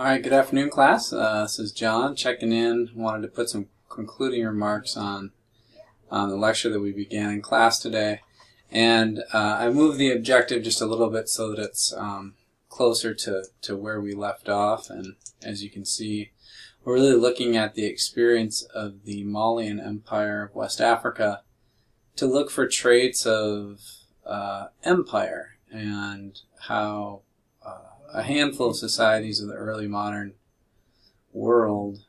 All right, good afternoon, class. This is John checking in. Wanted to put some concluding remarks on the lecture that we began in class today. And I moved the objective just a little bit so that it's closer to where we left off. And as you can see, we're really looking at the experience of the Malian Empire of West Africa to look for traits of empire and how a handful of societies of the early modern world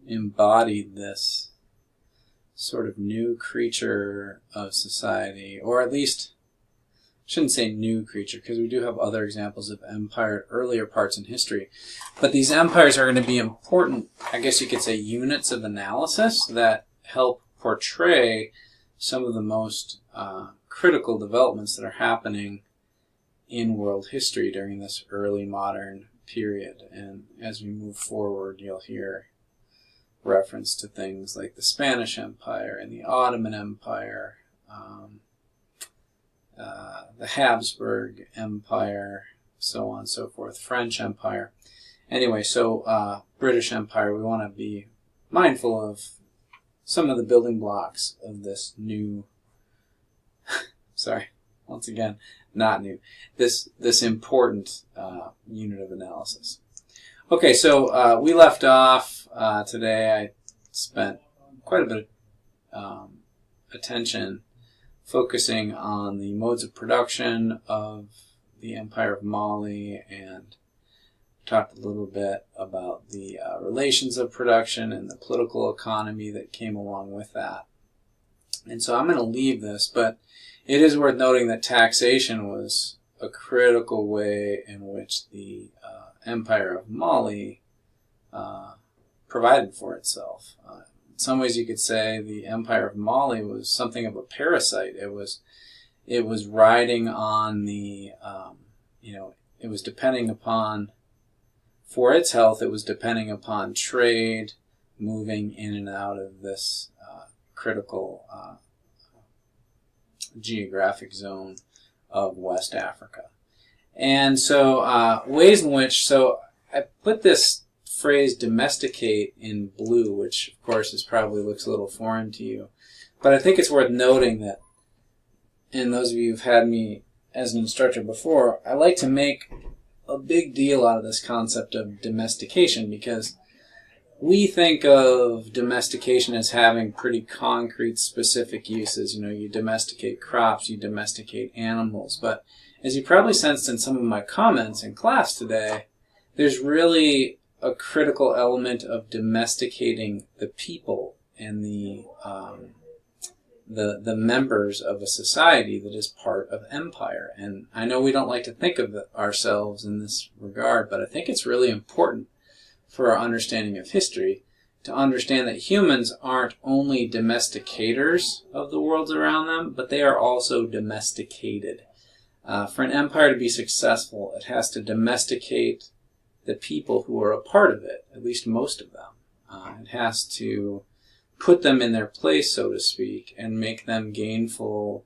embodied this sort of new creature of society, or at least, I shouldn't say new creature, because we do have other examples of empire at earlier parts in history. But these empires are going to be important, I guess you could say, units of analysis that help portray some of the most critical developments that are happening in world history during this early modern period. And as we move forward, you'll hear reference to things like the Spanish Empire and the Ottoman Empire, the Habsburg Empire, so on and so forth, French Empire. Anyway, so British Empire, we want to be mindful of some of the building blocks of this new, sorry, once again, not new, this important unit of analysis. Okay, so we left off today. I spent quite a bit of attention focusing on the modes of production of the Empire of Mali, and talked a little bit about the relations of production and the political economy that came along with that. And so I'm going to leave this, but it is worth noting that taxation was a critical way in which the Empire of Mali provided for itself. In some ways you could say the Empire of Mali was something of a parasite. It was riding on the, it was depending upon, for its health, it was depending upon trade, moving in and out of this critical geographic zone of West Africa. And so ways in which, so I put this phrase domesticate in blue, which of course probably looks a little foreign to you, but I think it's worth noting that, and those of you who've had me as an instructor before, I like to make a big deal out of this concept of domestication, because we think of domestication as having pretty concrete, specific uses. You know, you domesticate crops, you domesticate animals. But as you probably sensed in some of my comments in class today, there's really a critical element of domesticating the people and the members of a society that is part of empire. And I know we don't like to think of ourselves in this regard, but I think it's really important for our understanding of history to understand that humans aren't only domesticators of the worlds around them, but they are also domesticated. For an empire to be successful, it has to domesticate the people who are a part of it, at least most of them. It has to put them in their place, so to speak, and make them gainful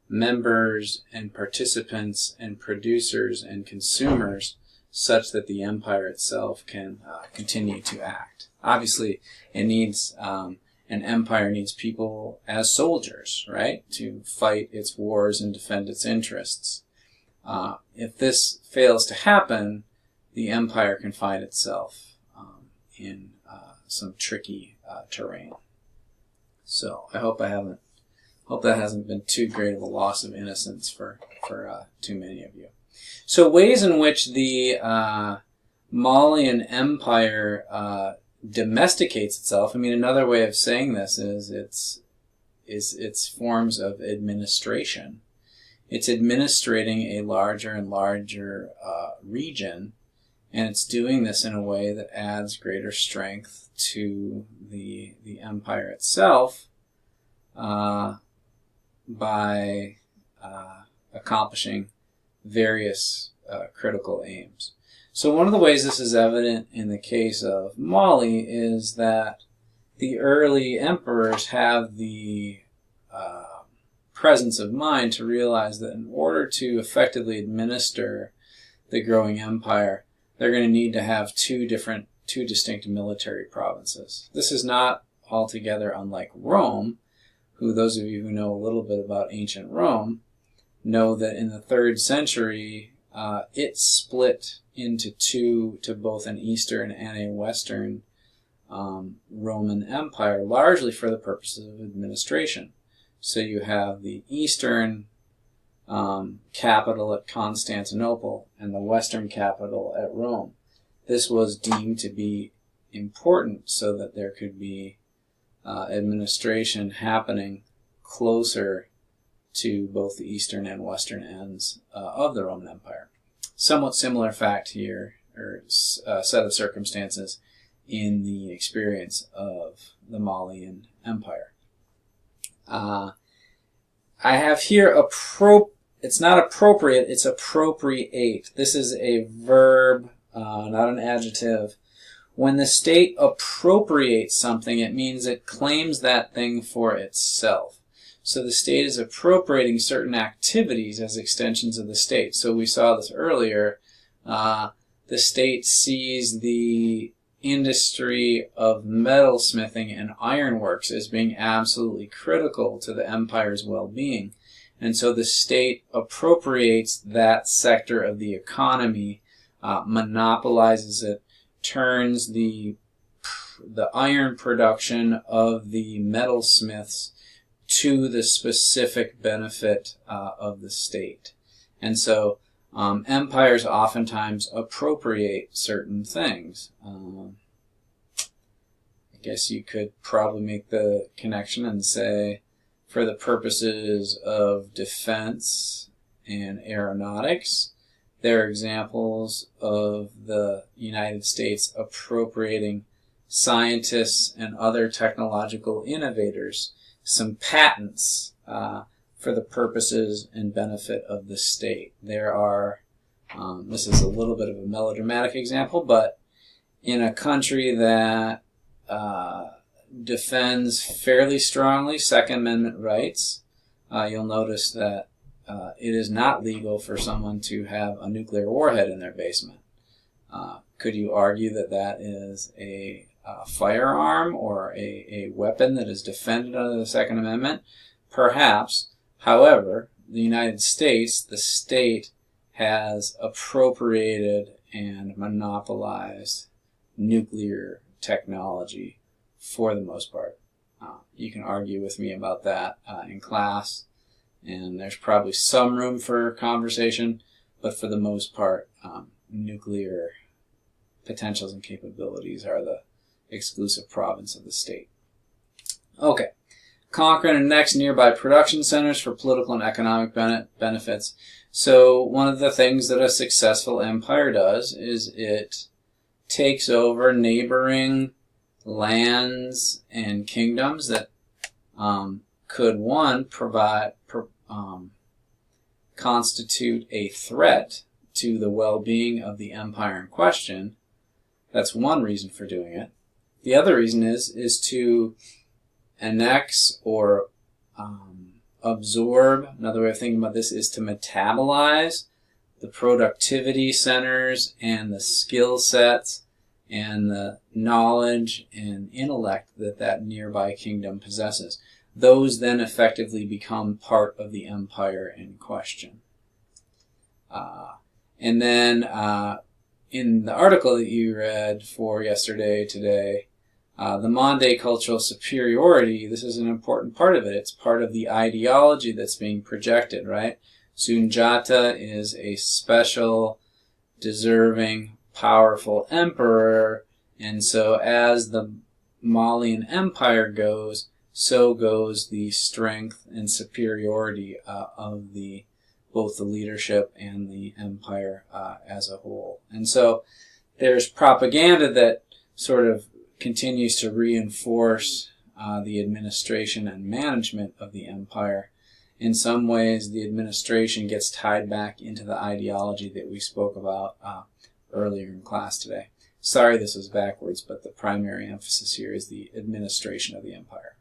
members and participants and producers and consumers, such that the empire itself can continue to act. Obviously, it needs, an empire needs people as soldiers, right, to fight its wars and defend its interests. If this fails to happen, the empire can find itself in some tricky terrain. So I hope that hasn't been too great of a loss of innocence for too many of you. So ways in which the Malian Empire domesticates itself. I mean, another way of saying this is its forms of administration. It's administrating a larger and larger region, and it's doing this in a way that adds greater strength to the empire itself by accomplishing various critical aims. So one of the ways this is evident in the case of Mali is that the early emperors have the presence of mind to realize that in order to effectively administer the growing empire, they're going to need to have two distinct military provinces. This is not altogether unlike Rome, who, those of you who know a little bit about ancient Rome, know that in the 3rd century, it split into two, to both an Eastern and a Western Roman Empire, largely for the purposes of administration. So you have the Eastern capital at Constantinople and the Western capital at Rome. This was deemed to be important so that there could be administration happening closer to both the Eastern and Western ends of the Roman Empire. Somewhat similar fact here, or set of circumstances in the experience of the Malian Empire. I have here it's not appropriate, it's appropriate. This is a verb, not an adjective. When the state appropriates something, it means it claims that thing for itself. So the state is appropriating certain activities as extensions of the state. So we saw this earlier. The state sees the industry of metalsmithing and ironworks as being absolutely critical to the empire's well-being. And so the state appropriates that sector of the economy, monopolizes it, turns the iron production of the metalsmiths to the specific benefit of the state. And so empires oftentimes appropriate certain things. I guess you could probably make the connection and say, for the purposes of defense and aeronautics, there are examples of the United States appropriating scientists and other technological innovators some patents for the purposes and benefit of the state. There are, this is a little bit of a melodramatic example, but in a country that defends fairly strongly Second Amendment rights, you'll notice that it is not legal for someone to have a nuclear warhead in their basement. Could you argue that that is a firearm or a weapon that is defended under the Second Amendment? Perhaps. However, the United States, the state, has appropriated and monopolized nuclear technology for the most part. You can argue with me about that in class, and there's probably some room for conversation, but for the most part, nuclear potentials and capabilities are the exclusive province of the state. Okay. Conquering and next nearby production centers for political and economic benefits. So one of the things that a successful empire does is it takes over neighboring lands and kingdoms that could, one, constitute a threat to the well-being of the empire in question. That's one reason for doing it. The other reason is to annex or absorb. Another way of thinking about this is to metabolize the productivity centers and the skill sets and the knowledge and intellect that nearby kingdom possesses. Those then effectively become part of the empire in question. And then in the article that you read for yesterday, today, the Mande cultural superiority, this is an important part of it. It's part of the ideology that's being projected, right? Sunjata is a special, deserving, powerful emperor, and so as the Malian Empire goes, so goes the strength and superiority of both the leadership and the empire as a whole. And so there's propaganda that sort of continues to reinforce the administration and management of the empire. In some ways, the administration gets tied back into the ideology that we spoke about earlier in class today. Sorry this was backwards, but the primary emphasis here is the administration of the empire.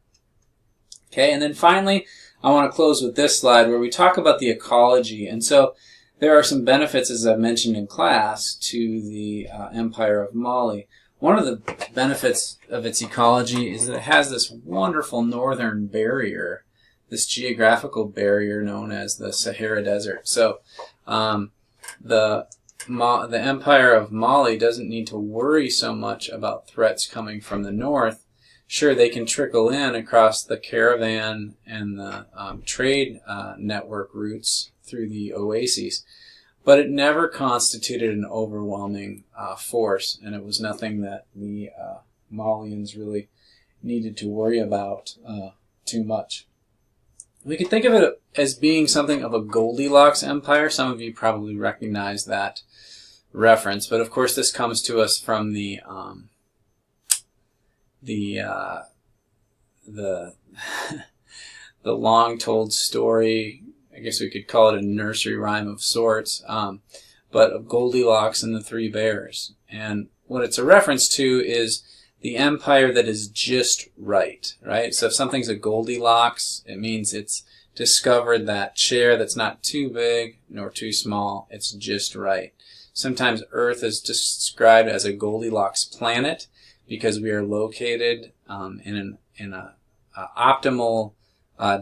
Okay, and then finally, I want to close with this slide where we talk about the ecology. And so there are some benefits, as I mentioned in class, to the Empire of Mali. One of the benefits of its ecology is that it has this wonderful northern barrier, this geographical barrier known as the Sahara Desert. So the Empire of Mali doesn't need to worry so much about threats coming from the north. Sure, they can trickle in across the caravan and the trade network routes through the oases, but it never constituted an overwhelming force, and it was nothing that the Malians really needed to worry about too much. We could think of it as being something of a Goldilocks empire. Some of you probably recognize that reference, but of course this comes to us from the long-told story. I guess we could call it a nursery rhyme of sorts, but of Goldilocks and the Three Bears. And what it's a reference to is the empire that is just right? So if something's a Goldilocks, it means it's discovered that chair that's not too big nor too small. It's just right. Sometimes Earth is described as a Goldilocks planet because we are located in an optimal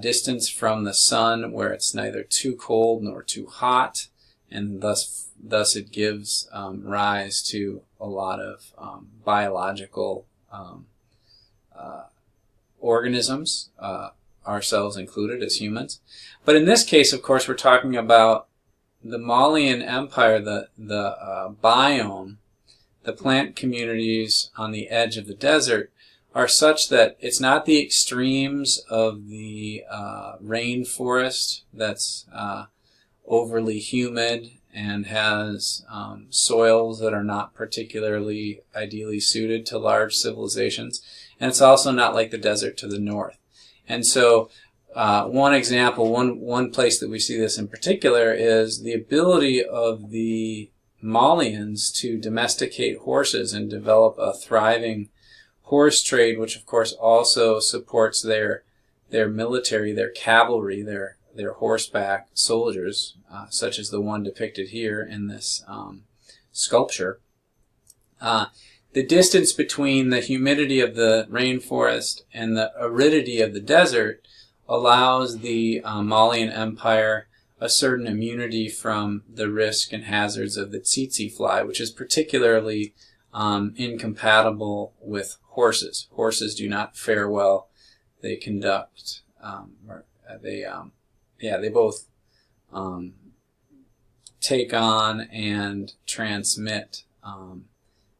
distance from the sun, where it's neither too cold nor too hot, and thus it gives rise to a lot of biological organisms, ourselves included as humans. But in this case, of course, we're talking about the Malian Empire, the biome, the plant communities on the edge of the desert are such that it's not the extremes of the rainforest that's overly humid and has soils that are not particularly ideally suited to large civilizations. And it's also not like the desert to the north. And so one example, one place that we see this in particular is the ability of the Malians to domesticate horses and develop a thriving horse trade, which of course also supports their military, their cavalry, their horseback soldiers, such as the one depicted here in this sculpture. The distance between the humidity of the rainforest and the aridity of the desert allows the Malian Empire a certain immunity from the risk and hazards of the tsetse fly, which is particularly incompatible with horses. Horses do not fare well. They conduct, they both take on and transmit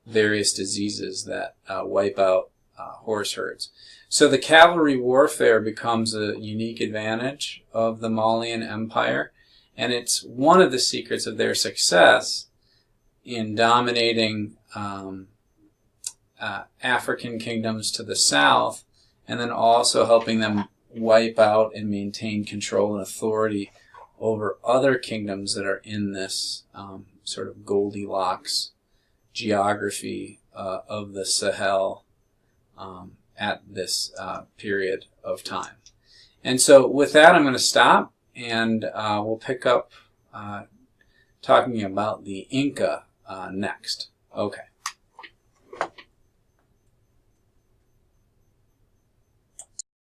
various diseases that wipe out horse herds. So the cavalry warfare becomes a unique advantage of the Malian Empire, and it's one of the secrets of their success in dominating African kingdoms to the south, and then also helping them wipe out and maintain control and authority over other kingdoms that are in this sort of Goldilocks geography of the Sahel at this period of time. And so with that, I'm going to stop, and we'll pick up talking about the Inca next. Okay.